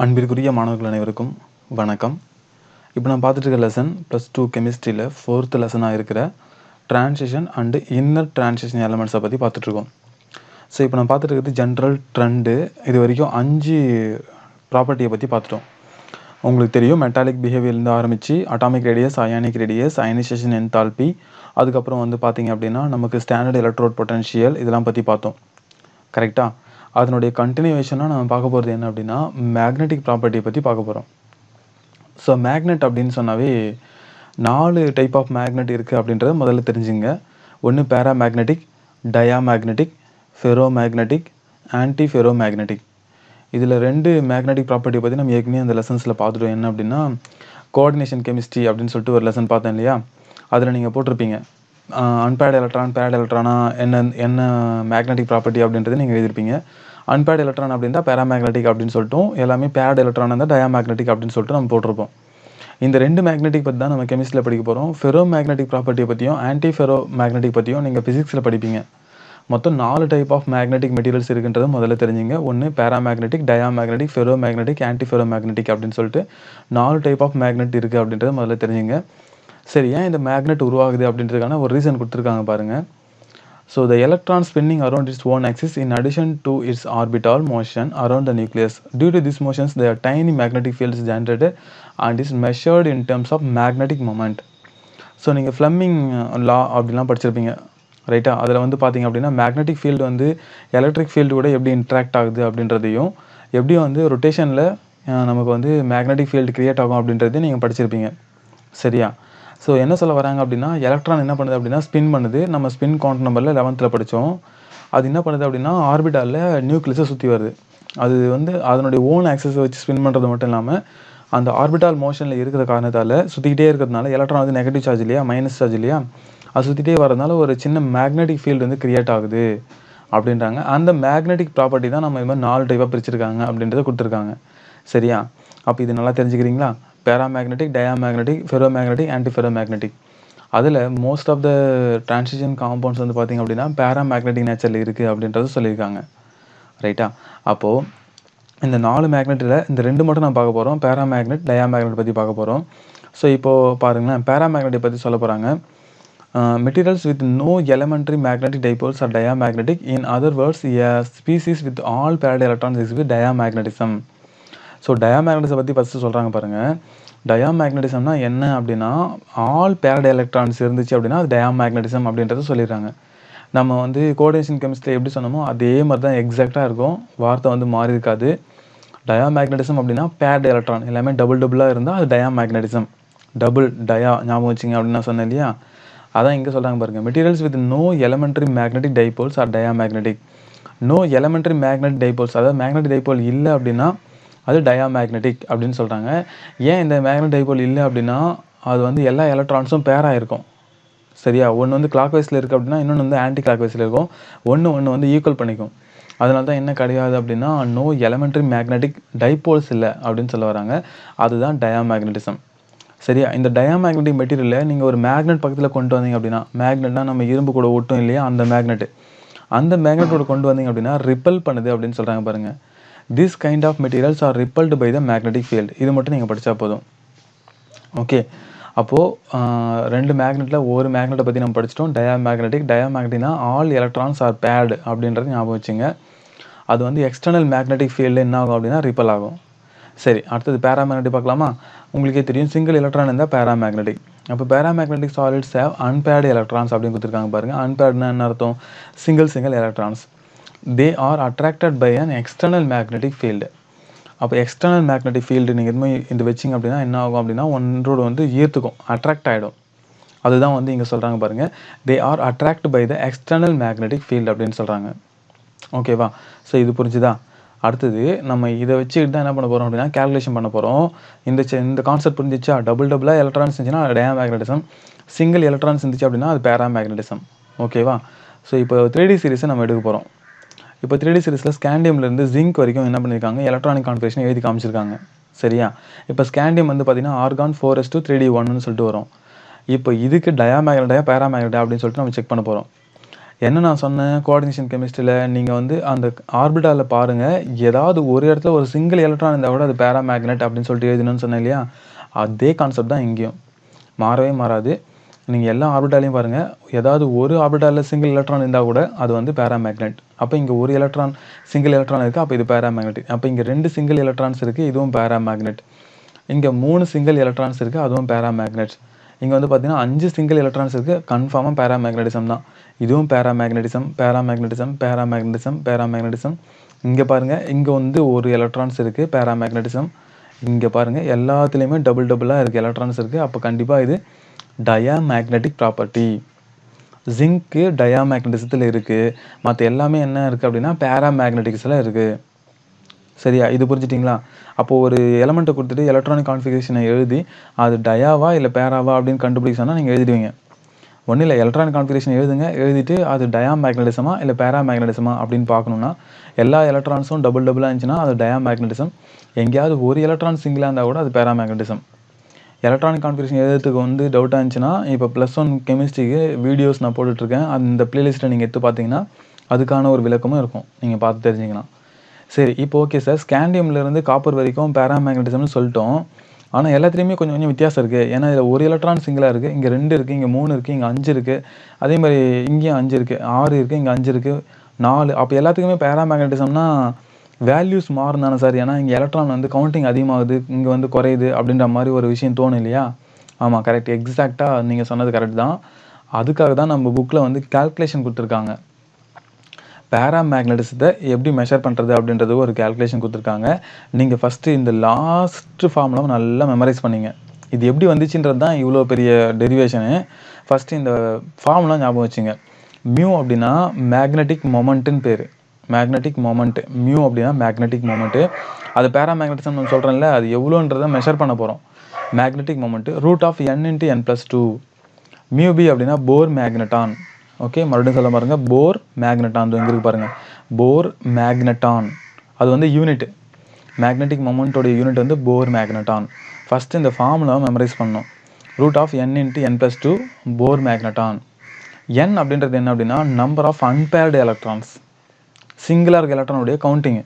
அன்பிற்குரிய மாணவர்கள் அனைவருக்கும் வணக்கம். இப்போ நான் பார்த்துட்டு இருக்க லெசன் +2 கெமிஸ்ட்ரியில் 4th லெசனாக இருக்கிற டிரான்சிஷன் அண்டு இன்னர் டிரான்சிஷன் எலமெண்ட்ஸை பற்றி பார்த்துட்ருக்கோம். ஸோ இப்போ நான் பார்த்துட்டு இருக்கிறது ஜென்ரல் ட்ரெண்டு. இது வரைக்கும் 5 ப்ராப்பர்ட்டியை பற்றி பார்த்துட்டோம். உங்களுக்கு தெரியும், மெட்டாலிக் பிஹேவியர்லேருந்து ஆரம்பித்து atomic radius, ionic radius, ionisation enthalpy, அதுக்கப்புறம் வந்து பார்த்திங்க அப்படின்னா நமக்கு ஸ்டாண்டர்ட் எலக்ட்ரோட் பொட்டன்ஷியல், இதெல்லாம் பற்றி பார்த்தோம். கரெக்டாக? அதனுடைய கண்டினியூவேஷனாக நம்ம பார்க்க போகிறது என்ன அப்படின்னா மேக்னெட்டிக் ப்ராப்பர்ட்டியை பற்றி பார்க்க போகிறோம். ஸோ மேக்னெட் அப்படின்னு சொன்னாவே 4 டைப் ஆஃப் மேக்னெட் இருக்குது அப்படின்றத முதல்ல தெரிஞ்சுங்க. ஒன்று paramagnetic, diamagnetic, ferromagnetic, anti ferromagnetic. இதில் 2 மேக்னெட்டிக் ப்ராப்பர்ட்டியை பற்றி நம்ம ஏற்கனவே அந்த லெசன்ஸில் பார்த்துட்டோம். என்ன அப்படின்னா கோஆர்டினேஷன் கெமிஸ்ட்ரி அப்படின்னு சொல்லிட்டு ஒரு லெசன் பார்த்தேன் இல்லையா? அதில் நீங்கள் போட்டிருப்பீங்க அன்பேர்டு எலக்ட்ரான், பேட் எலக்ட்ரானா என்ன மேக்னெட்டிக் ப்ராப்பர்ட்டி அப்படின்றது நீங்கள் எழுதிருப்பீங்க. அன்பேர்டு எலக்ட்ரான் அப்படின்னா பேராமேக்னெட்டிக் அப்படின்னு சொல்லிட்டோம், எல்லாமே பேட் எலக்ட்ரான் இருந்தால் டயாமேக்னெட்டிக் அப்படின்னு சொல்லிட்டு நம்ம போட்டிருப்போம். இந்த 2 மேக்னெட்டிக் பற்றி தான் நம்ம கெமிஸ்ட்ரியில் படிக்க போகிறோம். ஃபெரோ மேக்னெட்டிக் ப்ராப்பர்ட்டியை பற்றியும் ஆன்டி ஃபெரோ மேக்னெட்டிக் பற்றியும் நீங்கள் ஃபிசிக்ஸில் படிப்பீங்க. மொத்தம் 4 டைப் ஆஃப் மேக்னெட்டிக் மெட்டீரியல்ஸ் இருக்குன்றதை முதல்ல தெரிஞ்சுங்க. ஒன்று paramagnetic, diamagnetic, ferro magnetic, anti ferro magnetic அப்படின்னு சொல்லிட்டு 4 டைப் ஆஃப் மேக்னெட் இருக்குது அப்படின்றத முதல்ல தெரிஞ்சுங்க. சரி, ஏன் இந்த மேக்னெட் உருவாகுது அப்படின்றதுக்கான ஒரு ரீசன் கொடுத்துருக்காங்க பாருங்கள். So the electron spinning around its own axis in addition to its orbital motion around the nucleus. Due to these motions, there are tiny magnetic fields generated and is measured in terms of magnetic moment. So நீங்கள் Fleming லா அப்படிலாம் படிச்சிருப்பீங்க, ரைட்டா? அதில் வந்து பார்த்தீங்க அப்படின்னா magnetic field வந்து electric field கூட எப்படி இன்ட்ராக்ட் ஆகுது அப்படின்றதையும், எப்படி வந்து ரொட்டேஷனில் நமக்கு வந்து மேக்னெட்டிக் ஃபீல்டு க்ரியேட் ஆகும் அப்படின்றதையும் நீங்கள் படிச்சிருப்பீங்க, சரியா? ஸோ என்ன சொல்ல வராங்க அப்படின்னா எலக்ட்ரான் என்ன பண்ணுது அப்படின்னா ஸ்பின் பண்ணுது. நம்ம ஸ்பின் குவாண்டம் நம்பரில் 11th படித்தோம். அது என்ன பண்ணுது அப்படின்னா ஆர்பிட்டாலில் நியூக்ளியஸை சுற்றி வருது. அது வந்து அதனுடைய ஓன் ஆக்சஸை வச்சு ஸ்பின் பண்ணுறது மட்டும் இல்லாமல் அந்த ஆர்பிட்டால் மோஷனில் இருக்கிற காரணத்தால் சுற்றிக்கிட்டே இருக்கிறதுனால எலக்ட்ரான் வந்து நெகட்டிவ் சார்ஜ் இல்லையா, மைனஸ் சார்ஜ் இல்லையா, அது சுற்றிட்டே வரதுனால ஒரு சின்ன மேக்னெட்டிக் ஃபீல்டு வந்து கிரியேட் ஆகுது அப்படின்றாங்க. அந்த மேக்னெட்டிக் ப்ராப்பர்ட்டி தான் நம்ம இது மாதிரி 4 டைப்பாக பிரிச்சிருக்காங்க அப்படின்றத கொடுத்துருக்காங்க, சரியா? அப்போ இது நல்லா தெரிஞ்சுக்கிறீங்களா? Paramagnetic, diamagnetic, ferromagnetic, anti ferromagnetic. அதில் most of the transition compounds வந்து பார்த்திங்க அப்படின்னா பேராமேக்னெட்டிக் நேச்சரில் இருக்குது அப்படின்றது சொல்லியிருக்காங்க, ரைட்டா? அப்போது இந்த 4 மேக்னெட்டில் இந்த 2 மட்டும் நான் பார்க்க போகிறோம். பேராமேக்னெட், டயாமேக்னெட் பற்றி பார்க்க போகிறோம். ஸோ இப்போது பாருங்களேன், பேராமேக்னெட்டிக் பற்றி சொல்ல போகிறாங்க. Materials with no elementary magnetic dipoles are diamagnetic. In other words, a species with all paired electrons is with diamagnetism. So டயாமேக்னட்டிஸை பற்றி ஃபஸ்ட்டு சொல்கிறாங்க பாருங்கள். டயாமேக்னட்டிசம்னா என்ன அப்படின்னா ஆல் பேரட் எலக்ட்ரான்ஸ் இருந்துச்சு அப்படின்னா அது டயாமேக்னட்டிசம் அப்படின்றத சொல்லிடுறாங்க. நம்ம வந்து கோஆர்டினேஷன் கெமிஸ்ட்ரி எப்படி சொன்னோமோ அதே மாதிரி தான் எக்ஸாக்டாக இருக்கும், வார்த்தை வந்து மாறி இருக்காது. டயாமேக்னட்டிசம் அப்படின்னா பேரட் எலக்ட்ரான் எல்லாமே டபுளாக இருந்தால் அது டயாமேக்னட்டிசம். டயா ஞாபகம் வச்சிங்க அப்படின்னு நான் சொன்னேன் இல்லையா? அதான் இங்கே சொல்கிறாங்க பாருங்கள். Materials with no elementary magnetic dipoles are diamagnetic. No elementary magnetic dipoles, அதாவது மேக்னெட்டிக் டைபோல் இல்லை அப்படின்னா அது டயாமேக்னெட்டிக் அப்படின்னு சொல்கிறாங்க. ஏன் இந்த மேக்னெட் டைபோல் இல்லை அப்படின்னா அது வந்து எல்லா எலக்ட்ரான்ஸும் பேராக இருக்கும், சரியா? ஒன்று வந்து கிளாக் வைஸில் இருக்குது அப்படின்னா இன்னொன்று வந்து ஆன்டி கிளாக் வைஸில் இருக்கும். ஒன்று வந்து ஈக்குவல் பண்ணிக்கும். அதனால தான் என்ன கிடையாது அப்படின்னா நோ எலமெண்ட்ரி மேக்னெட்டிக் டைபோல்ஸ் இல்லை அப்படின்னு சொல்ல வராங்க. அதுதான் டயாமேக்னட்டிசம், சரியா? இந்த டயாமேக்னெட்டிக் மெட்டீரியலில் நீங்கள் ஒரு மேக்னெட் பக்கத்தில் கொண்டு வந்தீங்க அப்படின்னா, மேக்னெட்னா நம்ம இரும்பு கூட ஒட்டும் இல்லையா, அந்த மேக்னெட்டோட கொண்டு வந்தீங்க அப்படின்னா ரிப்பல் பண்ணுது அப்படின்னு சொல்கிறாங்க பாருங்கள். This kind of materials are repelled by the magnetic field. இது மட்டும் நீங்கள் படித்தா போதும், ஓகே? அப்போது 2 மேக்னெட்டில் ஒரு மேக்னெட்டை பற்றி நம்ம படிச்சிட்டோம், டயாமேக்னெட்டிக்னா ஆல் எலக்ட்ரான்ஸ் ஆர் பேட் அப்படின்றது ஞாபகம் வச்சுங்க. அது வந்து எக்ஸ்டர்னல் மேக்னெட்டிக் ஃபீல்டில் என்ன ஆகும் அப்படின்னா ரிப்பல் ஆகும். சரி, அடுத்தது பேராமேக்னெட்டிக் பார்க்கலாமா? உங்களுக்கே தெரியும், சிங்கிள் எலக்ட்ரான் இருந்தால் பேராமேக்னெட்டிக். அப்போ paramagnetic solids have unpaired electrons அப்படின்னு கொடுத்துருக்காங்க பாருங்கள். அன்பேர்டுனா என்ன அர்த்தம்? Single electrons. They are attracted by an external magnetic field. அப்போ எக்ஸ்டர்னல் மேக்னெட்டிக் ஃபீல்டு நீங்கள் எதுவுமே இந்த வச்சிங்க அப்படின்னா என்ன ஆகும் அப்படின்னா ஒன்றோடு வந்து ஈர்த்துக்கும், அட்ராக்ட் ஆகிடும். அதுதான் வந்து இங்கே சொல்கிறாங்க பாருங்கள். They are attract by the external magnetic field அப்படின்னு சொல்கிறாங்க, ஓகேவா? ஸோ இது புரிஞ்சுதா? அடுத்தது நம்ம இதை வச்சுக்கிட்டு தான் என்ன பண்ண போகிறோம் அப்படின்னா கேல்குலேஷன் பண்ண போகிறோம். இந்த கான்செப்ட் புரிஞ்சிச்சா? டபுளாக எலக்ட்ரான்ஸ் இருந்துச்சுன்னா அது டயாமேக்னட்டிசம், சிங்கிள் எலக்ட்ரான்ஸ் இருந்துச்சு அப்படின்னா அது பேராமேக்னட்டிசம், ஓகேவா? ஸோ இப்போ 3D சீரிஸை நம்ம எடுக்க போகிறோம். இப்போ 3D சீரிஸில் ஸ்கேண்டியம்லேருந்து ஜிங்க் வரைக்கும் என்ன பண்ணியிருக்காங்க, எலக்ட்ரானிக் கான்ஃபிகரேஷன் எழுதி காமிச்சிருக்காங்க, சரியா? இப்போ ஸ்கேண்டியம் வந்து பார்த்தீங்கன்னா ஆர்கான் 4s2 3d1ன்னு சொல்லிட்டு வரும். இப்போ இதுக்கு டயாமேக்னெட்டா பேராமேக்னெட்டா அப்படின்னு சொல்லிட்டு நம்ம செக் பண்ண போகிறோம். என்ன நான் சொன்னேன் கோஆர்டினேஷன் கெமிஸ்ட்ரியில் நீங்கள் வந்து அந்த ஆர்பிட்டாலில் பாருங்கள், ஏதாவது ஒரு இடத்துல ஒரு சிங்கிள் எலக்ட்ரான் இருந்தால் கூட அது பேராமேக்னெட் அப்படின்னு சொல்லிட்டு எழுதணும்னு சொன்னேன் இல்லையா? அதே கான்செப்ட் தான் இங்கேயும், மாறவே மாறாது. நீங்கள் எல்லா ஆர்பிட்டாலையும் பாருங்கள், ஏதாவது ஒரு ஆர்பிட்டாலில் சிங்கிள் எலக்ட்ரான் இருந்தால் கூட அது வந்து பேராமேக்னெட். அப்போ இங்கே ஒரு எலக்ட்ரான் சிங்கிள் எலக்ட்ரான் இருக்குது, அப்போ இது பேராமேக்னெட்டிக். அப்போ இங்கே 2 சிங்கிள் எலக்ட்ரான்ஸ் இருக்குது, இதுவும் பேராமேக்னெட். இங்கே 3 சிங்கிள் எலக்ட்ரான்ஸ் இருக்குது, அதுவும் பேராமேக்னெட். இங்கே வந்து பார்த்தீங்கன்னா 5 சிங்கிள் எலக்ட்ரான்ஸ் இருக்குது, கன்ஃபார்மாக பேராமேக்னெட்டிசம் தான். இதுவும் பேராமேக்னெட்டிசம், பேராமேக்னெட்டிசம், பேராமேக்னெட்டிசம், பேராமேக்னெட்டிசம். இங்கே பாருங்கள், இங்கே வந்து ஒரு எலக்ட்ரான்ஸ் இருக்குது, பேராமேக்னெட்டிசம். இங்கே பாருங்கள், எல்லாத்துலேயுமே டபுள் டபுளாக இருக்குது, எலக்ட்ரான்ஸ் இருக்குது. அப்போ கண்டிப்பாக இது டயாமேக்னெட்டிக் ப்ராப்பர்ட்டி. ஜிங்க்கு டயாமேக்னெட்டிசத்தில் இருக்குது, மற்ற எல்லாமே என்ன இருக்குது அப்படின்னா பேராமேக்னெட்டிக்ஸில் இருக்குது. சரியா? இது புரிஞ்சிட்டிங்களா? அப்போது ஒரு எலமெண்ட்டை கொடுத்துட்டு எலக்ட்ரானிக் கான்ஃபிகரேஷனை எழுதி அது டயாவா இல்லை பேராவா அப்படின்னு கண்டுபிடிக்க சொன்னால் நீங்கள் எழுதிடுவீங்க. ஒன்றும் இல்லை, எலக்ட்ரானிக் கான்ஃபிகரேஷன் எழுதுங்க, எழுதிட்டு அது டயாமேக்னெட்டிசமா இல்லை பேராமேக்னெட்டிசமா அப்படின்னு பார்க்கணுன்னா எல்லா எலக்ட்ரான்ஸும் டபுள் டபுளாக இருந்துச்சுன்னா அது டயாமேக்னெட்டிசம். எங்கேயாவது ஒரு எலக்ட்ரான் சிங்கிளாக இருந்தால் கூட அது பேராமேக்னெட்டிசம். எலக்ட்ரானிக் கான்ஃபிகரேஷன் எழுதுறதுக்கு வந்து டவுட்டாக இருந்துச்சுன்னா இப்போ +1 கெமிஸ்ட்ரிக்கு வீடியோஸ் நான் போட்டுட்ருக்கேன், அந்த பிளேலிஸ்ட்டை நீங்கள் எடுத்து பார்த்தீங்கன்னா அதுக்கான ஒரு விளக்கமும் இருக்கும், நீங்கள் பார்த்து தெரிஞ்சுக்கலாம். சரி, இப்போ ஓகே சார், ஸ்கேண்டியம்லேருந்து காப்பர் வரைக்கும் பேராமேக்னெட்டிசம்னு சொல்லிட்டோம். ஆனால் எல்லாத்துலேயுமே கொஞ்சம் கொஞ்சம் வித்தியாசம் இருக்குது. ஏன்னா இதில் ஒரு எலக்ட்ரான் சிங்கிளாக இருக்குது, இங்கே 2 இருக்குது, இங்கே 3 இருக்குது, இங்கே 5 இருக்குது. அதே மாதிரி இங்கேயும் 5 இருக்குது, 6 இருக்குது, இங்கே 5 இருக்குது, 4. அப்போ எல்லாத்துக்குமே பேராமேக்னெட்டிசம்னா வேல்யூஸ் மாறும் தானே சார்? ஏன்னா இங்கே எலக்ட்ரான் வந்து கவுண்டிங் அதிகமாகுது, இங்கே வந்து குறையுது அப்படின்ற மாதிரி ஒரு விஷயம் தோணும் இல்லையா? ஆமாம், கரெக்ட், எக்ஸாக்டாக நீங்கள் சொன்னது கரெக்ட் தான். அதுக்காக தான் நம்ம புக்கில் வந்து கால்குலேஷன் கொடுத்துருக்காங்க. பேராமேக்னெட்டிசத்தை எப்படி மெஷர் பண்ணுறது அப்படின்றது ஒரு கால்குலேஷன் கொடுத்துருக்காங்க. நீங்கள் ஃபஸ்ட்டு இந்த லாஸ்ட்டு ஃபார்முலாவை நல்லா மெமரைஸ் பண்ணிங்க. இது எப்படி வந்துச்சுன்றது தான் இவ்வளோ பெரிய டெரிவேஷனு. ஃபஸ்ட்டு இந்த ஃபார்முலா ஞாபகம் வச்சுங்க. மியூ அப்படின்னா மேக்னெட்டிக் மொமெண்ட்டுன்னு பேர். மேக்னெட்டிக் மொமெண்ட்டு, மியூ அப்படின்னா மேக்னெட்டிக் மொமெண்ட்டு. அது பேராமேக்னெட்டிசம் நம்ம சொல்கிறேன்ல, அது எவ்வளோன்றதை மெஷர் பண்ண போகிறோம். Magnetic moment √n × n+2. Mu B அப்படின்னா போர் மேக்னட்டான். ஓகே, மறுபடியும் சொல்ல பாருங்கள், போர் மேக்னட்டான். இங்கே இருக்கு பாருங்கள், போர் மேக்னட்டான். அது வந்து யூனிட், மேக்னெட்டிக் மொமெண்ட்டோடைய யூனிட் வந்து போர் மேக்னட்டான். ஃபஸ்ட்டு இந்த ஃபார்முலாவை மெமரைஸ் பண்ணணும். √n × n+2 போர் மேக்னட்டான். n அப்படின்றது என்ன அப்படின்னா நம்பர் ஆஃப் அன்பேர்டு எலக்ட்ரான்ஸ், சிங்கிளாக இருக்க எலக்ட்ரானுடைய கவுண்டிங்கு.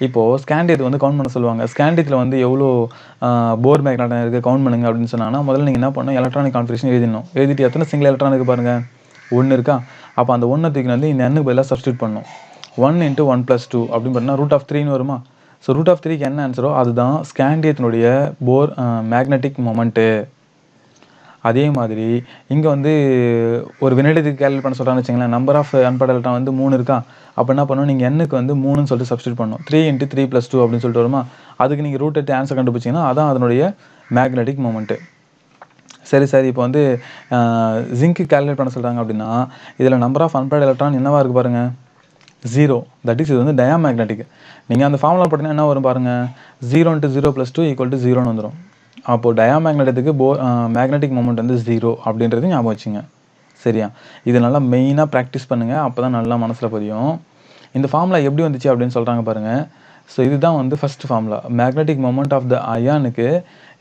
இப்போது ஸ்கேண்டியத்தை வந்து கவுண்ட் பண்ண சொல்லுவாங்க. ஸ்கேண்டியத்தில் வந்து எவ்வளோ போர் மேக்னட்டான் இருக்குது கவுண்ட் பண்ணுங்க அப்படின்னு சொன்னாங்கன்னா முதல்ல நீங்கள் என்ன பண்ணணும், எலக்ட்ரானிக் கான்ஃபிகரேஷன் எழுதிடணும். எழுதிட்டு எத்தனை சிங்கிள் எலக்ட்ரான் இருக்குது பாருங்கள், 1 இருக்கா? அப்போ அந்த 1 தூக்கி வந்து இந்த n பதிலாக சப்ஸ்டியூட் பண்ணணும். 1 × 1+2 அப்படின்னு பார்த்தீங்கன்னா √3ன்னு வருமா? ஸோ √3க்கு என்ன ஆன்சரோ அதுதான் ஸ்கேண்டியத்தினுடைய போர் மேக்னெட்டிக் மொமெண்ட்டு. அதே மாதிரி இங்கே வந்து ஒரு வினாடிக்கு கேல்குலேட் பண்ண சொல்கிறான்னு வச்சுங்களேன், நம்பர் ஆஃப் அன்பேர்டு எலக்ட்ரான் வந்து 3 இருக்கா? அப்போ என்ன பண்ணணும், நீங்கள் n-க்கு வந்து 3ன்னு சொல்லிட்டு சப்ஸ்டியூட் பண்ணணும். 3 × 3+2 அப்படின்னு சொல்லிட்டு வருமா? அதுக்கு நீங்கள் √8 ஆன்சர் கண்டுபிடிச்சிங்கன்னா அதான் அதனுடைய மேக்னெட்டிக் மொமெண்ட்டு. சரி சார், இப்போ வந்து ஜிங்க்கு கேல்குலேட் பண்ண சொல்கிறாங்க அப்படின்னா இதில் நம்பர் ஆஃப் அன்பேர்டு எலக்ட்ரான் என்னவா இருக்குது பாருங்கள், 0. தட் இஸ் இது வந்து டயாமேக்னெட்டிக். நீங்கள் அந்த ஃபார்முலா போட்டிங்கன்னா என்ன வரும் பாருங்கள், 0 × 0+2 = 0ன்னு வந்துடும். அப்போது டயாமேக்னெட்டிக்கு மேக்னெட்டிக் மொமெண்ட் வந்து 0 அப்படின்றது ஞாபகம் வச்சுங்க. சரியா? இது நல்லா மெயினாக ப்ராக்டிஸ் பண்ணுங்கள், அப்போ தான் நல்லா மனசில் புரியும். இந்த ஃபார்முலா எப்படி வந்துச்சு அப்படின்னு சொல்கிறாங்க பாருங்கள். ஸோ இதுதான் வந்து first formula. Magnetic moment of the அயானுக்கு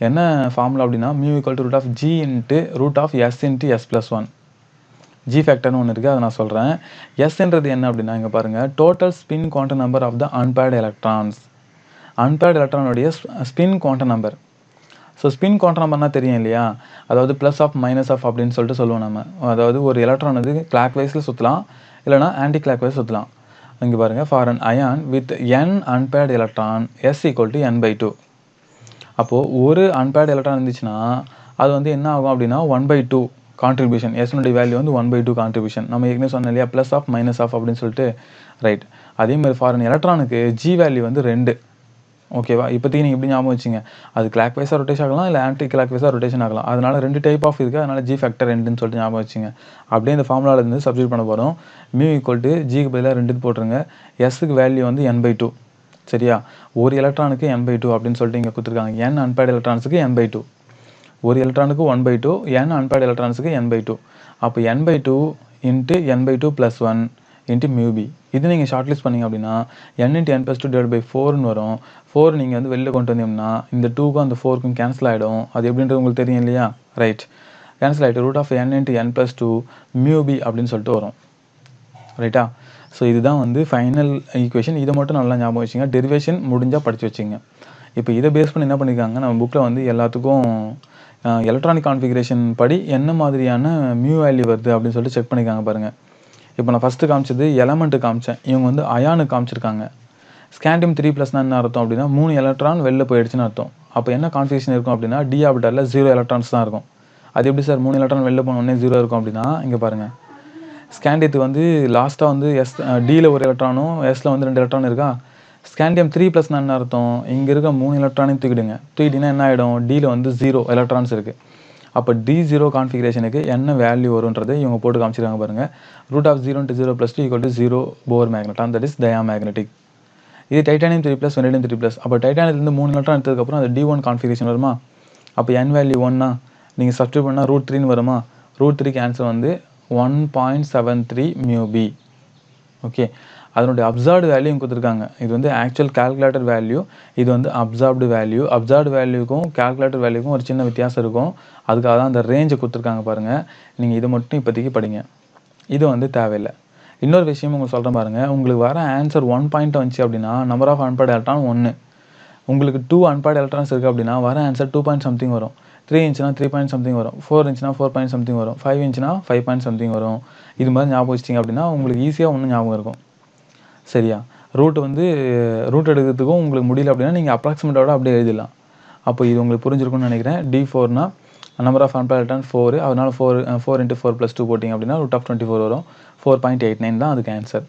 என்ன ஃபார்முலா அப்படின்னா μ = √g × √s × s+1. ஜி ஃபேக்டர்னு ஒன்று இருக்குது, அதை நான் சொல்கிறேன். எஸ்ன்றது என்ன அப்படின்னா இங்கே பாருங்கள், total spin quantum number of the unpaired electrons. Unpaired எலக்ட்ரானுடைய spin quantum number. So spin quantum நம்பர்னா தெரியும் இல்லையா? அதாவது ப்ளஸ் ஆஃப் மைனஸ் ஆஃப் அப்படின்னு சொல்லிட்டு சொல்லுவோம் நம்ம. அதாவது ஒரு எலக்ட்ரான் வந்து கிளாக் வைஸில் சுற்றலாம், இல்லைனா ஆன்டி கிளாக் வைஸ் சுற்றலாம். இங்கே பாருங்கள், for an ion with n unpaired electron s = n/2. அப்போது ஒரு அன்பேர்டு எலக்ட்ரான் இருந்துச்சுன்னா அது வந்து என்ன ஆகும் அப்படின்னா 1/2 கான்ட்ரிபியூஷன். எஸ்னுடைய வேல்யூ வந்து 1/2 கான்ட்ரிபியூஷன். நம்ம ஏற்கனவே சொன்னோம் இல்லையா, ப்ளஸ் ஆஃப் மைனஸ் ஆஃப் அப்படின்னு சொல்லிட்டு, ரைட். அதேமாதிரி ஃபாரின் எலக்ட்ரானுக்கு ஜி வேல்யூ வந்து 2. ஓகேவா? இப்போதைக்கு நீங்கள் எப்படி ஞாபகம் வச்சுங்க, அது கிளாக் வைஸாக ரொட்டேஷன் ஆகலாம், இல்லை ஆன்டி கிளாக் வைஸாக ரொட்டேஷன் ஆகலாம். அதனால் 2 டைப் ஆஃப் இருக்குது, அதனால் ஜி ஃபேக்டர் 2ன்னு சொல்லிட்டு ஞாபகம் வச்சுங்க. அப்படியே இந்த ஃபார்முலாவிலேருந்து சப்ஸ்டியூட் பண்ண போகிறோம். μ = ஜிக்கு பதிலாக 2 போட்டுருங்க, எஸ்ஸுக்கு வேல்யூ வந்து n/2. சரியா? ஒரு எலக்ட்ரானுக்கு n/2 அப்படின்னு சொல்லிட்டு இங்கே கொடுத்துருக்காங்க. n அன்பேர்டு எலக்ட்ரான்ஸுக்கு n/2. ஒரு எலக்ட்ரானுக்கு 1/2, n அன்பேர்டு எலக்ட்ரான்ஸுக்கு n/2. அப்போ n/2 × n/2 + 1 × μb. இது நீங்கள் ஷார்ட் லிஸ்ட் பண்ணிங்க அப்படின்னா n × n+2 / 4ன்னு வரும். 4 நீங்கள் வந்து வெளில கொண்டு வந்தீங்கன்னா இந்த 2க்கும் அந்த 4க்கும் கேன்சல் ஆகிடும். அது எப்படின்றது உங்களுக்கு தெரியும் இல்லையா? ரைட். கேன்சல் ஆகிட்டு √n × n+2 μb அப்படின்னு சொல்லிட்டு வரும். ரைட்டா? ஸோ இதுதான் வந்து ஃபைனல் ஈக்குவேஷன். இதை மட்டும் நல்லா ஞாபகம் வச்சுங்க. டெரிவேஷன் முடிஞ்சால் படித்து வச்சுங்க. இப்போ இதை பேஸ் பண்ணி என்ன பண்ணியிருக்காங்க, நம்ம புக்கில் வந்து எல்லாத்துக்கும் எலக்ட்ரானிக் கான்ஃபிகரேஷன் படி என்ன மாதிரியான மியூ வேல்யூ வருது அப்படின்னு சொல்லிட்டு செக் பண்ணியிருக்காங்க பாருங்கள். இப்போ நான் ஃபஸ்ட்டு காமிச்சது எலமெண்ட்டு காமிச்சேன். இவங்க வந்து அயானு காமிச்சிருக்காங்க. ஸ்கேண்டியம் 3+ என்ன அர்த்தம் அப்படின்னா 3 எலக்ட்ரான் வெளில போயிடுச்சுன்னு அர்த்தம். அப்போ என்ன கான்ஃபிகரேஷன் இருக்கும் அப்படின்னா டி ஆர்பிட்டாலில் 0 எலக்ட்ரான்ஸ் தான் இருக்கும். அது எப்படி சார் 3 எலக்ட்ரான் வெளில போனோடனே 0 இருக்கும் அப்படின்னா, இங்கே பாருங்கள், ஸ்கேண்டியத்துக்கு வந்து லாஸ்ட்டாக வந்து டியில் ஒரு எலக்ட்ரானும் எஸில் வந்து 2 எலக்ட்ரான் இருக்கா. ஸ்கேண்டியம் 3+ என்ன அர்த்தம், இங்கே இருக்க 3 எலக்ட்ரானையும் தூக்கிடுங்க. தூக்கிட்டிங்கன்னா என்ன ஆகிடும், டியில் வந்து 0 எலக்ட்ரான்ஸ் இருக்குது. அப்போ D0 கான்ஃபிகரேஷனுக்கு என்ன வேல்யூ வரும்ன்றதை இவங்க போட்டு காமிச்சிருக்காங்க பாருங்கள். √0 × 0 + 2 = 0 Bohr magneton, that is diamagnetic. இது டைட்டானியம் 3+, வெனடியம் 3+. அப்போ டைட்டானியத்துலேருந்து 3 எலக்ட்ரான் எடுத்ததுக்கப்புறம் அது D1 கான்ஃபிகரேஷன் வருமா. அப்போ n வேல்யூ 1னா நீங்கள் சப்ஸ்டியூட் பண்ணால் √3ன்னு வருமா. √3க்கு ஆன்சர் வந்து 1.73 μb. ஓகே, அதனுடைய அப்சார்ப்டு வேல்யூ இங்கே கொடுத்துருக்காங்க. இது வந்து ஆக்சுவல் கால்குலேட்டர் வேல்யூ, இது வந்து அப்சார்ப்டு வேல்யூ. அப்சார்ப்டு வேல்யூக்கும் கால்குலேட்டர் வேல்யூக்கும் ஒரு சின்ன வித்தியாசம் இருக்கும். அதுக்காக தான் அந்த ரேஞ்சை கொடுத்துருக்காங்க பாருங்கள். நீங்கள் இதை மட்டும் இப்போதைக்கு படிங்க, இது வந்து தேவையில்லை. இன்னொரு விஷயம் உங்களுக்கு சொல்கிறேன் பாருங்கள். உங்களுக்கு வர ஆன்சர் 1 பாயிண்ட் வந்துச்சு அப்படின்னா நம்பர் ஆஃப் அன்பேர்டு எலக்ட்ரான் 1. உங்களுக்கு 2 அன்பேர்டு எலக்ட்ரான்ஸ் இருக்குது அப்படின்னா வர ஆன்சர் 2 பாயிண்ட் சம்திங் வரும். 3 இன்ச்சுனா 3 பாயிண்ட் சம்திங் வரும். 4 இன்ச்சுனா 4 பாயிண்ட் சம்திங் வரும். 5 இன்ச்சுனா 5 பாயிண்ட் சம்திங் வரும். இது மாதிரி ஞாபகம் வச்சிட்டிங்க அப்படின்னா உங்களுக்கு ஈஸியாக ஒன்றும் ஞாபகம் இருக்கும். சரியா? ரூட் எடுக்கிறதுக்கும் உங்களுக்கு முடியல அப்படின்னா நீங்கள் அப்ராக்சிமேட்டோட அப்படியே எழுதிடலாம். அப்போ இது உங்களுக்கு புரிஞ்சிருக்கும்னு நினைக்கிறேன். D4னா நம்பர் ஆஃப் அன்பேர்டு எலக்ட்ரான் 4, அதனால் 4 × 4 + 2 போட்டிங்க அப்படின்னா √24 வரும். 4.89 தான் அதுக்கு ஆன்சர்.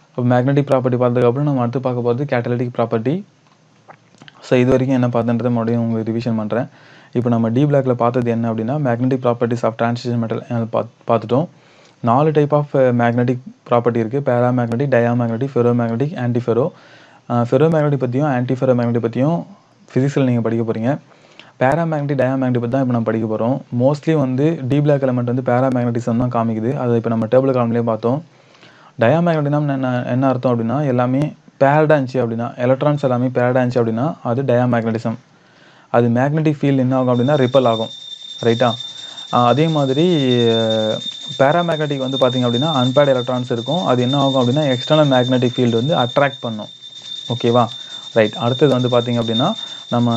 இப்போ மேக்னெட்டிக் ப்ராப்பர்ட்டி பார்த்ததுக்கப்புறம் நம்ம அடுத்து பார்க்க போகிறது கேட்டலிட்டிக் ப்ராப்பர்ட்டி. ஸோ இது வரைக்கும் என்ன பார்த்தன்றதை மறுபடியும் உங்களுக்கு ரிவிஷன் பண்ணுறேன். இப்போ நம்ம டி பிளாக்ல பார்த்தது என்ன அப்படின்னா magnetic properties of transition metal பார்த்துட்டோம். 4 டைப் ஆஃப் மேக்னெட்டிக் ப்ராப்பர்ட்டி இருக்குது. Paramagnetic, diamagnetic, ferromagnetic, antiferro. Ferromagnetic பற்றியும் ஆன்டிஃபெரோமேக்னெட்டிக் பற்றியும் ஃபிசிக்ஸில் நீங்கள் படிக்க போகிறீங்க. பேராமேக்னெட்டிக், டயாமேக்னெட்டிக் பற்றி தான் இப்போ நம்ம படிக்க போகிறோம். மோஸ்ட்லி வந்து டி பிளாக் எலமெண்ட் வந்து பேராமேக்னெட்டிசம் தான் காமிக்குது. அதை இப்போ நம்ம டேபிள் காலம்லேயே பார்த்தோம். டயாமேக்னெட்டிக்னா என்ன அர்த்தம் அப்படின்னா எல்லாமே பேரடாக இருந்துச்சு அப்படின்னா, எலக்ட்ரான்ஸ் எல்லாமே பேரடாக இருந்துச்சு அப்படின்னா அது டயாமேக்னெட்டிசம். அது மேக்னெட்டிக் ஃபீல்டு என்ன ஆகும் அப்படின்னா ரிப்பல் ஆகும். ரைட்டா? அதே மாதிரி பேராமேக்னெட்டிக் வந்து பார்த்திங்க அப்படின்னா அன்பேர்டு எலக்ட்ரான்ஸ் இருக்கும். அது என்ன ஆகும் அப்படின்னா எக்ஸ்டர்னல் மேக்னெட்டிக் ஃபீல்டு வந்து அட்ராக்ட் பண்ணும். ஓகேவா? ரைட். அடுத்தது வந்து பார்த்திங்க அப்படின்னா நம்ம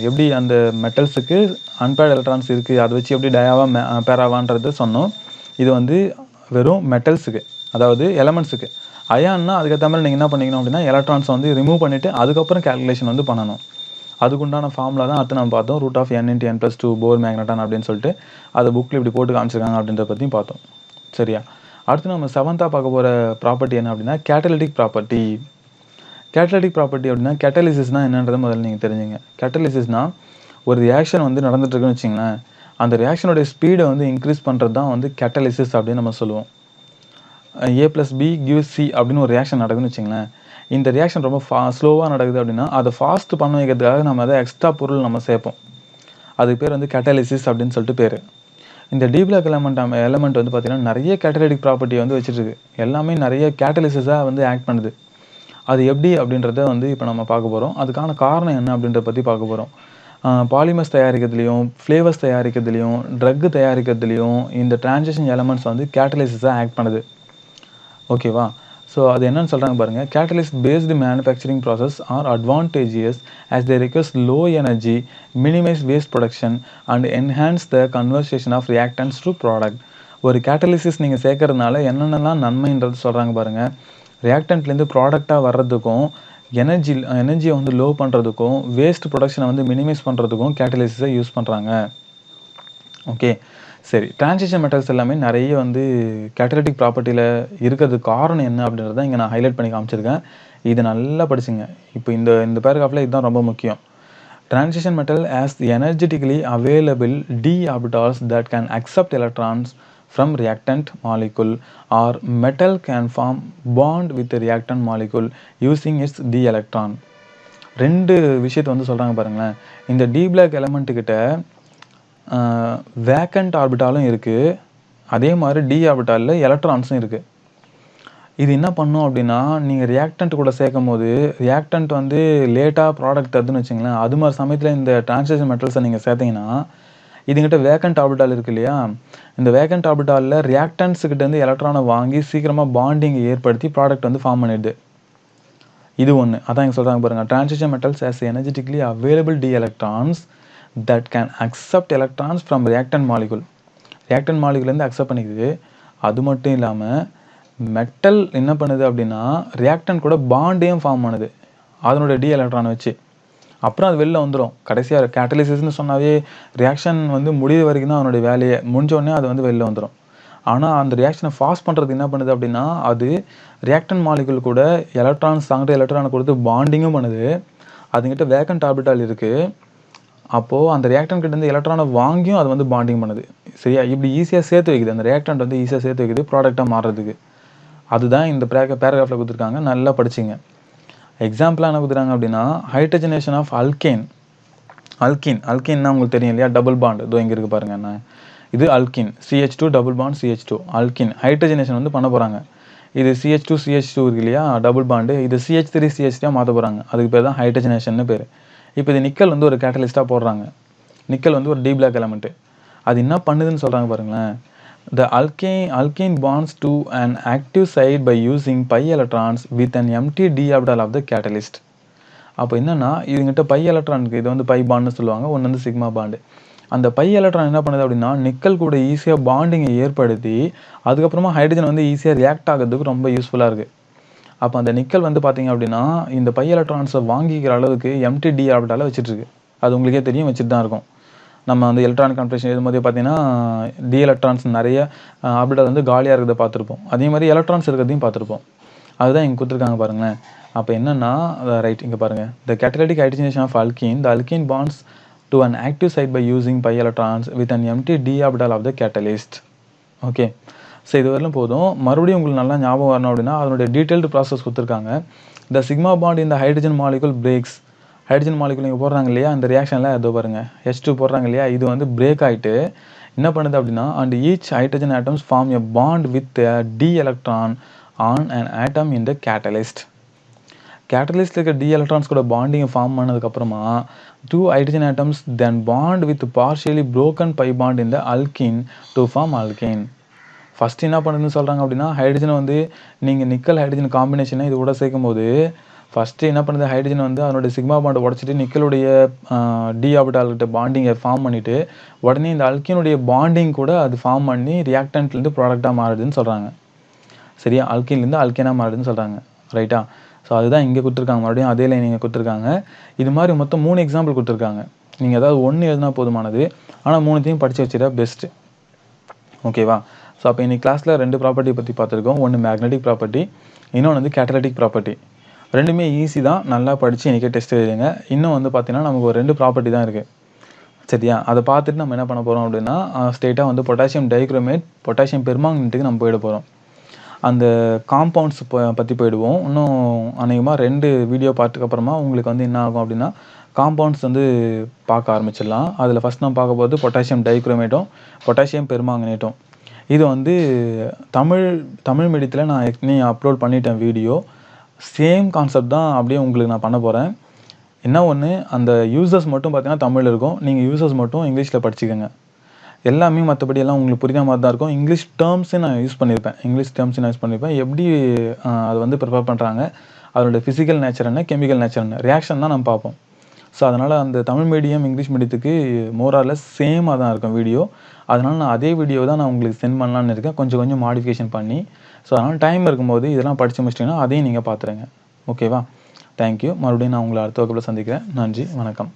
எப்படி அந்த மெட்டல்ஸுக்கு அன்பேர்டு எலக்ட்ரான்ஸ் இருக்குது, அதை வச்சு எப்படி டயாவா பேராவான்றது சொன்னோம். இது வந்து வெறும் மெட்டல்ஸுக்கு, அதாவது எலமெண்ட்ஸுக்கு. அயான்னா அதுக்கேற்ற மாதிரி நீங்கள் என்ன பண்ணிக்கணும் அப்படின்னா எலக்ட்ரான்ஸை வந்து ரிமூவ் பண்ணிவிட்டு அதுக்கப்புறம் கேல்குலேஷன் வந்து பண்ணணும். அதுக்குண்டான ஃபார்முலா தான் அடுத்து நம்ம பார்த்தோம். √n × n+2 போர் மேக்னட்டான் அப்படின்னு சொல்லிட்டு அதை புக்கில் இப்படி போட்டு காமிச்சிருக்காங்க அப்படின்றத பற்றியும் பார்த்தோம். சரியா? அடுத்து நம்ம 7th பார்க்க போகிற ப்ராப்பர்ட்டி என்ன அப்படின்னா கேட்டலிட்டிக் ப்ராப்பர்ட்டி. கேட்டலிட்டிக் ப்ராப்பர்ட்டி அப்படின்னா கேட்டலிசிஸ்னால் என்னன்றதை முதல்ல நீங்கள் தெரிஞ்சுங்க. கேட்டலிசிஸ்னால் ஒரு ரியாக்ஷன் வந்து நடந்துட்டுருக்குன்னு வச்சிங்களேன், அந்த ரியாக்ஷனுடைய ஸ்பீடை வந்து இன்க்ரீஸ் பண்ணுறது தான் வந்து கேட்டலிசிஸ் அப்படின்னு நம்ம சொல்லுவோம். A + B = C அப்படின்னு ஒரு ரியாக்ஷன் நடக்குதுன்னு வச்சிங்களேன், இந்த ரியாக்ஷன் ரொம்ப ஸ்லோவாக நடக்குது அப்படின்னா அதை ஃபாஸ்ட் பண்ண வைக்கிறதுக்காக நம்ம அதை எக்ஸ்ட்ரா பொருள் நம்ம சேர்ப்போம். அதுக்கு பேர் வந்து கேட்டலிசிஸ் அப்படின்னு சொல்லிட்டு பேர். இந்த டி பிளாக் எலமெண்ட் வந்து பார்த்திங்கன்னா நிறைய கேட்டலிட்டிக் ப்ராப்பர்ட்டி வந்து வச்சுருக்கு. எல்லாமே நிறைய கேட்டலிசிஸாக வந்து ஆக்ட் பண்ணுது. அது எப்படி அப்படின்றத வந்து இப்போ நம்ம பார்க்க போகிறோம். அதுக்கான காரணம் என்ன அப்படின்றத பற்றி பார்க்க போகிறோம். பாலிமர்ஸ் தயாரிக்கிறதுலையும், ஃப்ளேவர்ஸ் தயாரிக்கிறதுலையும், ட்ரக்கு தயாரிக்கிறதுலையும் இந்த டிரான்சிஷன் எலமெண்ட்ஸ் வந்து கேட்டலிசிஸாக ஆக்ட் பண்ணுது. ஓகேவா? ஸோ அது என்னன்னு சொல்கிறாங்க பாருங்கள். Catalyst based manufacturing process are advantageous as they request low energy, minimize waste production and enhance the conversion of reactants to product. ஒரு கேட்டலிசிஸ் நீங்கள் சேர்க்கறதுனால என்னென்னலாம் நன்மைன்றது சொல்கிறாங்க பாருங்கள். ரியாக்டன்ட்லேருந்து ப்ராடக்டாக வர்றதுக்கும், எனர்ஜியை வந்து லோ பண்ணுறதுக்கும், வேஸ்ட் ப்ரொடக்ஷனை வந்து மினிமைஸ் பண்ணுறதுக்கும் கேட்டலிசிஸை யூஸ் பண்ணுறாங்க. ஓகே, சரி. டிரான்சிஷன் மெட்டல்ஸ் எல்லாமே நிறைய வந்து கேட்டலிட்டிக் ப்ராப்பர்ட்டியில் இருக்கிறதுக்கு காரணம் என்ன அப்படின்றத இங்கே நான் ஹைலைட் பண்ணி காமிச்சிருக்கேன். இதை நல்லா படிச்சுங்க. இப்போ இந்த பேராகிராஃபில் இதுதான் ரொம்ப முக்கியம். Transition metal as energetically available d orbitals that can accept electrons from reactant molecule or metal can form bond with the reactant molecule using its d electron. 2 விஷயத்தை வந்து சொல்கிறாங்க பாருங்களேன். இந்த டி பிளாக் எலமெண்ட்டுக்கிட்ட வேக்கண்ட் ஆர்பிட்டாலும் இருக்குது, அதே மாதிரி டி ஆர்பிட்டாலில் எலக்ட்ரான்ஸும் இருக்குது. இது என்ன பண்ணும் அப்படின்னா நீங்கள் ரியாக்டன்ட் கூட சேர்க்கும் போது ரியாக்டன்ட் வந்து லேட்டாக ப்ராடக்ட் தருதுன்னு வச்சுங்களேன், அது மாதிரி சமயத்தில் இந்த டிரான்சிஷன் மெட்டல்ஸை நீங்கள் சேர்த்திங்கன்னா இதுங்கிட்ட வேக்கன்ட் ஆர்பிட்டால் இருக்கு இல்லையா, இந்த வேக்கன்ட் ஆர்பிட்டாலில் ரியாக்டன்ஸுக்கிட்டேருந்து எலக்ட்ரானை வாங்கி சீக்கிரமாக பாண்டிங்கை ஏற்படுத்தி ப்ராடக்ட் வந்து ஃபார்ம் பண்ணிடுது. இது ஒன்று. அதான் இங்கே சொல்கிறாங்க பாருங்கள், transition metals as energetically available d electrons that can accept electrons from reactant molecule. Reactant மாலிகுலேருந்து அக்செப்ட் பண்ணிக்குது. அது மட்டும் இல்லாமல் மெட்டல் என்ன பண்ணுது அப்படின்னா ரியாக்டன் கூட பாண்டையும் ஃபார்ம் பண்ணுது அதனுடைய டி எலக்ட்ரானை வச்சு. அப்புறம் அது வெளில வந்துடும். கடைசியாக கேட்டலிசிஸ்ன்னு சொன்னாவே ரியாக்ஷன் வந்து முடிவு வரைக்கும் தான் அதனுடைய வேலையை, முடிஞ்சோடனே அது வந்து வெளில வந்துடும். ஆனால் அந்த ரியாக்ஷனை ஃபாஸ்ட் பண்ணுறது என்ன பண்ணுது அப்படின்னா அது ரியாக்டன் மாலிகுல் கூட எலக்ட்ரான்ஸ் தாங்கிட்ட எலக்ட்ரானை கொடுத்து பாண்டிங்கும் பண்ணுது. அதுங்கிட்ட வேக்கன்ட் ஆர்பிட்டால் இருக்குது. அப்போது அந்த ரியாக்டன் கிட்டேருந்து எலக்ட்ரானை வாங்கியும் அது வந்து பாண்டிங் பண்ணுது. சரியா, இப்படி ஈஸியாக சேர்த்து வைக்குது. அந்த ரியாக்டன்ட் வந்து ஈஸியாக சேர்த்து வைக்குது ப்ராடக்டாக மாறுறதுக்கு. அதுதான் இந்த பேராகிராஃபில் கொடுத்துருக்காங்க, நல்லா படிச்சிங்க. எக்ஸாம்பிளாக என்ன கொடுத்துருக்காங்க அப்படின்னா ஹைட்ரஜனேஷன் ஆஃப் அல்கேன். அல்கேன்னா உங்களுக்கு தெரியும் இல்லையா, டபுள் பாண்ட். இதோ இங்கே இருக்குது பாருங்கள். என்ன இது alkene, CH2 double bond CH2 alkene. Hydrogenation வந்து பண்ண போகிறாங்க. இது CH2 இருக்கு இல்லையா டபுள் பாண்டு, இது CH3 CH3 மாற்ற போகிறாங்க. அதுக்கு பேர் தான் ஹைட்ரஜனேஷன் பேர். இப்போ இது நிக்கல் வந்து ஒரு கேட்டலிஸ்ட்டாக போடுறாங்க. நிக்கல் வந்து ஒரு டி பிளாக் எலமெண்ட்டு. அது என்ன பண்ணுதுன்னு சொல்கிறாங்க பாருங்களேன். The alkane bonds to an active site by using pi electrons with an empty d orbital of the catalyst. அப்போ என்னன்னா இதுங்கிட்ட பை எலக்ட்ரானுக்கு இது வந்து பை பாண்டுன்னு சொல்லுவாங்க, ஒன்று வந்து சிக்மா பாண்டு. அந்த பை எலக்ட்ரான் என்ன பண்ணுது அப்படின்னா நிக்கல் கூட ஈஸியாக பாண்டிங்கை ஏற்படுத்தி அதுக்கப்புறமா ஹைட்ரஜன் வந்து ஈஸியாக ரியாக்ட் ஆகிறதுக்கு ரொம்ப யூஸ்ஃபுல்லாக இருக்குது. அப்போ அந்த நிக்கல் வந்து பார்த்தீங்க அப்படின்னா இந்த பை எலக்ட்ரான்ஸை வாங்கிக்கிற அளவுக்கு எம்டி டி ஆர்பிட்டால வச்சுட்ருக்கு. அது உங்களுக்கே தெரியும், வச்சுட்டு தான் இருக்கும். நம்ம வந்து எலக்ட்ரானிக் கான்ஃபிகரேஷன் எழுதும்போதே பார்த்தீங்கன்னா டி எலக்ட்ரான்ஸ் நிறைய ஆர்பிட்டால் வந்து காலியாக இருக்கிறத பார்த்துருப்போம். அதே மாதிரி எலக்ட்ரான்ஸ் இருக்கிறதையும் பார்த்துருப்போம். அதுதான் இங்கே கொடுத்துருக்காங்க பாருங்களேன். அப்போ என்னன்னா ரைட் இங்கே பாருங்கள், the catalytic hydrogenation of alkene, the alkene bonds to an active site by using pi electrons with an empty d orbital of the catalyst. Okay, so இது வரலும் போதும். மறுபடியும் உங்களுக்கு நல்லா ஞாபகம் வரணும் அப்படின்னா அதனுடைய டீட்டெயில்டு ப்ராசஸ் கொடுத்துருக்காங்க. த சிக்மா பாண்ட் இந்த hydrogen molecule breaks. Hydrogen molecule இங்கே போடுறாங்க இல்லையா, இந்த ரியாக்ஷனில் அதோ பாருங்கள் H2 போடுறாங்க இல்லையா, இது வந்து பிரேக் ஆகிட்டு என்ன பண்ணுது அப்படின்னா and each hydrogen atoms form a bond with d electron on an atom in the catalyst. Catalyst இருக்க டி எலக்ட்ரான்ஸ் கூட பாண்டிங்கை ஃபார்ம் பண்ணதுக்கப்புறமா 2 hydrogen atoms then bond with partially broken pi bond இந்த alkene to form alkane. First என்ன பண்ணுதுன்னு சொல்கிறாங்க அப்படின்னா ஹைட்ரஜனை வந்து நீங்கள் நிக்கல் ஹைட்ரஜன் காம்பினேஷனை இது கூட சேர்க்கும் போது ஃபஸ்ட்டு என்ன பண்ணுது ஹைட்ரஜன் வந்து அதனுடைய சிக்மா பாண்டை உடச்சிட்டு நிக்கலுடைய டி ஆர்பிட்டால்கிட்ட பாண்டிங்கை ஃபார்ம் பண்ணிவிட்டு உடனே இந்த அல்கினுடைய பாண்டிங் கூட அது ஃபார்ம் பண்ணி ரியாக்டன்ட்லேருந்து ப்ராடக்டாக மாறுதுன்னு சொல்கிறாங்க. சரியா, அல்கின்லேருந்து அல்கேனாக மாறுதுன்னு சொல்கிறாங்க. ரைட்டா, ஸோ அதுதான் இங்கே கொடுத்துருக்காங்க. மறுபடியும் அதே லைன் இங்கே கொடுத்துருக்காங்க. இது மாதிரி மொத்தம் 3 எக்ஸாம்பிள் கொடுத்துருக்காங்க. நீங்கள் ஏதாவது ஒன்று எழுதினா போதுமானது, ஆனால் 3த்தையும் படித்து வச்சுட்டா பெஸ்ட்டு. ஓகேவா, ஸோ அப்போ இன்னைக்கு கிளாஸில் 2 ப்ராப்பர்ட்டி பற்றி பார்த்துருக்கோம். ஒன்று மேக்னெட்டிக் ப்ராப்பர்ட்டி, இன்னொன்று வந்து கேட்டலிட்டிக் ப்ராப்பர்ட்டி. ரெண்டுமே ஈஸி தான், நல்லா படித்து இன்றைக்கே டெஸ்ட் எழுதுங்க. இன்னும் வந்து பார்த்தீங்கன்னா நமக்கு ஒரு 2 ப்ராப்பர்ட்டி தான் இருக்குது. சரியா, அதை பார்த்துட்டு நம்ம என்ன பண்ண போகிறோம் அப்படின்னா ஸ்ட்ரெயிட்டாக வந்து பொட்டாசியம் டைக்ரோமேட் பொட்டாசியம் பெர்மாங்கனேட்டுக்கு நம்ம போயிட போகிறோம். அந்த காம்பவுண்ட்ஸ் பற்றி போயிடுவோம். இன்னும் அநேகமாக 2 வீடியோ பார்த்துக்கு அப்புறமா உங்களுக்கு வந்து என்ன ஆகும் அப்படின்னா காம்பவுண்ட்ஸ் வந்து பார்க்க ஆரம்பிச்சிடலாம். அதில் ஃபஸ்ட் நம்ம பார்க்க போகிறது பொட்டாசியம் டைக்ரோமேட்டும் பொட்டாசியம் பெர்மாங்கனேட்டும். இது வந்து தமிழ் மீடியத்தில் நான் ஏற்கனவே அப்லோட் பண்ணிட்டேன் வீடியோ. சேம் கான்செப்ட் தான் அப்படியே உங்களுக்கு நான் பண்ண போகிறேன். என்ன ஒன்று, அந்த யூசர்ஸ் மட்டும் பார்த்தீங்கன்னா தமிழில் இருக்கும், நீங்கள் யூசர்ஸ் மட்டும் இங்கிலீஷில் படிச்சுக்கோங்க. எல்லாமே மற்றபடி எல்லாம் உங்களுக்கு புரியாத மாதிரி தான் இருக்கும். இங்கிலீஷ் டேர்ம்ஸே நான் யூஸ் பண்ணியிருப்பேன். எப்படி அதை வந்து ப்ரிப்பேர் பண்ணுறாங்க, அதோட ஃபிசிக்கல் நேச்சர் என்ன, கெமிக்கல் நேச்சர் என்ன, ரியாக்ஷன் தான் நம்ம பார்ப்போம். ஸோ அதனால் அந்த தமிழ் மீடியம் இங்கிலீஷ் மீடியத்துக்கு மோரார்லெஸ் சேமாக தான் இருக்கும் வீடியோ. அதனால் நான் அதே வீடியோ தான் நான் உங்களுக்கு சென்ட் பண்ணலான்னு இருக்கேன், கொஞ்சம் மாடிஃபிகேஷன் பண்ணி. ஸோ அதனால் டைம் இருக்கும்போது இதெல்லாம் படித்து முடிச்சிட்டிங்கன்னா அதையும் நீங்கள் பார்த்துருங்க. ஓகேவா, தேங்க்யூ. மறுபடியும் நான் உங்களை அடுத்த வகுப்பில் சந்திக்கிறேன். நன்றி, வணக்கம்.